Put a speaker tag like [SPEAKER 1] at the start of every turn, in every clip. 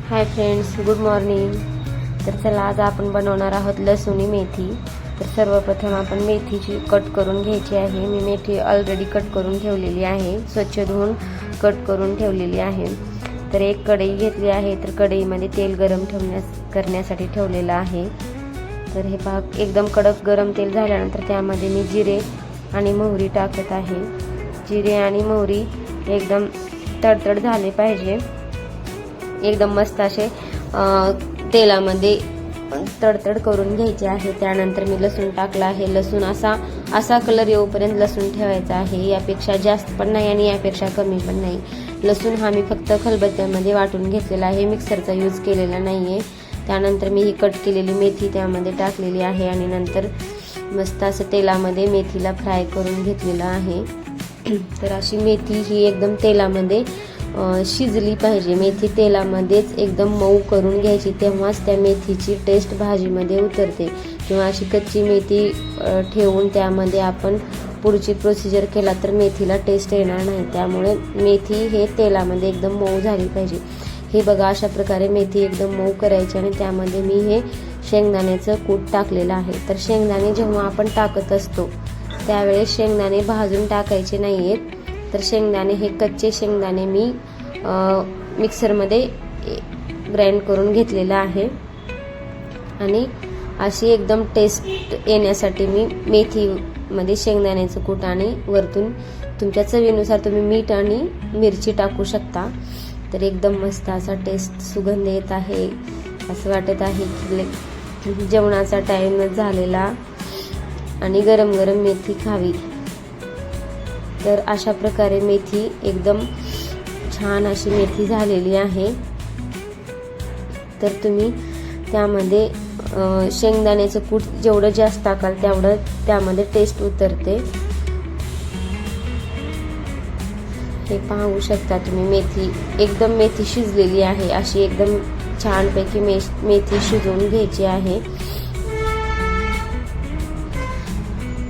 [SPEAKER 1] Hi friends, good morning. तर चला आज आपण बनवणार आहोत लसूणी मेथी। तर सर्वप्रथम आपण मेथीची कट करून घ्यायची आहे। मी मेथी ऑलरेडी कट करून ठेवलेली आहे, स्वच्छ धुवून कट करून ठेवलेली आहे। तर एक कढई घेतली आहे, तर कढईमध्ये तेल गरम करण्यासाठी ठेवलेलं आहे। तर हे पहा, एकदम कडक गरम तेल झाल्यानंतर त्यामध्ये मी जिरे आणि मोहरी टाकत आहे। जिरे आणि मोहरी एकदम तडतड झाले पाहिजे, एकदम मस्त असे तेलामध्ये तडतड करून घ्यायचे आहे। त्यानंतर मी लसूण टाकला आहे। लसूण असा कलर येऊपर्यंत लसूण ठेवायचा आहे, यापेक्षा जास्त पण नाही आणि यापेक्षा कमी पण नाही। लसूण हा मी फक्त खलबत्त्यामध्ये वाटून घेतलेला आहे, मिक्सरचा यूज केलेला नाहीये। त्यानंतर मी ही कट केलेली मेथी त्यामध्ये टाकलेली आहे आणि नंतर मस्त असं तेलामध्ये मेथीला फ्राय करून घेतलेलं आहे। तर अशी मेथी ही एकदम तेलामध्ये शिजली पाहिजे। मेथी तेलामध्येच एकदम मऊ करून घ्यायची, तेव्हाच त्या मेथीची टेस्ट भाजीमध्ये उतरते। किंवा अशी कच्ची मेथी ठेवून त्यामध्ये आपण पुढची प्रोसिजर केला तर मेथीला टेस्ट येणार नाही। त्यामुळे मेथी हे तेलामध्ये एकदम मऊ झाली पाहिजे। हे बघा, अशा प्रकारे मेथी एकदम मऊ करायची आणि त्यामध्ये मी हे शेंगदाण्याचं कूट टाकलेलं आहे। तर शेंगदाणे जेव्हा आपण टाकत असतो त्यावेळेस शेंगदाणे भाजून टाकायचे नाहीयेत। तर शेंगदाणे हे कच्चे शेंगदाणे मी मिक्सरमध्ये ग्राइंड करून घेतलेलं आहे आणि अशी एकदम टेस्ट येण्यासाठी मी मेथीमध्ये शेंगदाण्याचं कूट आणि वरतून तुमच्या चवीनुसार तुम्ही मीठ आणि मिरची टाकू शकता। तर एकदम मस्त असा टेस्ट सुगंध येत आहे। असं वाटत आहे की जेवणाचा टाइम झालेला आणि गरम गरम मेथी खावी। तर अशा प्रकारे मेथी एकदम छान अशी मेथी झालेली आहे। तर तुम्ही त्यामध्ये शेंगदाण्याचं कूट जेवढं जास्त टाकाल तेवढं त्यामध्ये टेस्ट उतरते। हे पाहू शकता तुम्ही, मेथी शिजलेली आहे। अशी एकदम छानपैकी मेथी शिजवून घ्यायची आहे।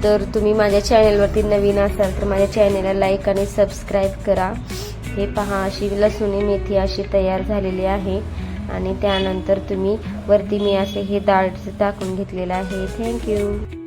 [SPEAKER 1] तर तुम्ही माझ्या चॅनलवरती नवीन असाल तर माझ्या चॅनलला लाईक आणि सबस्क्राईब करा। हे पहा, अशी लसूणी मेथी अशी तयार झालेली आहे आणि त्यानंतर तुम्ही वरती मी असे हे डाळ टाकून घेतलेलं आहे। थँक्यू।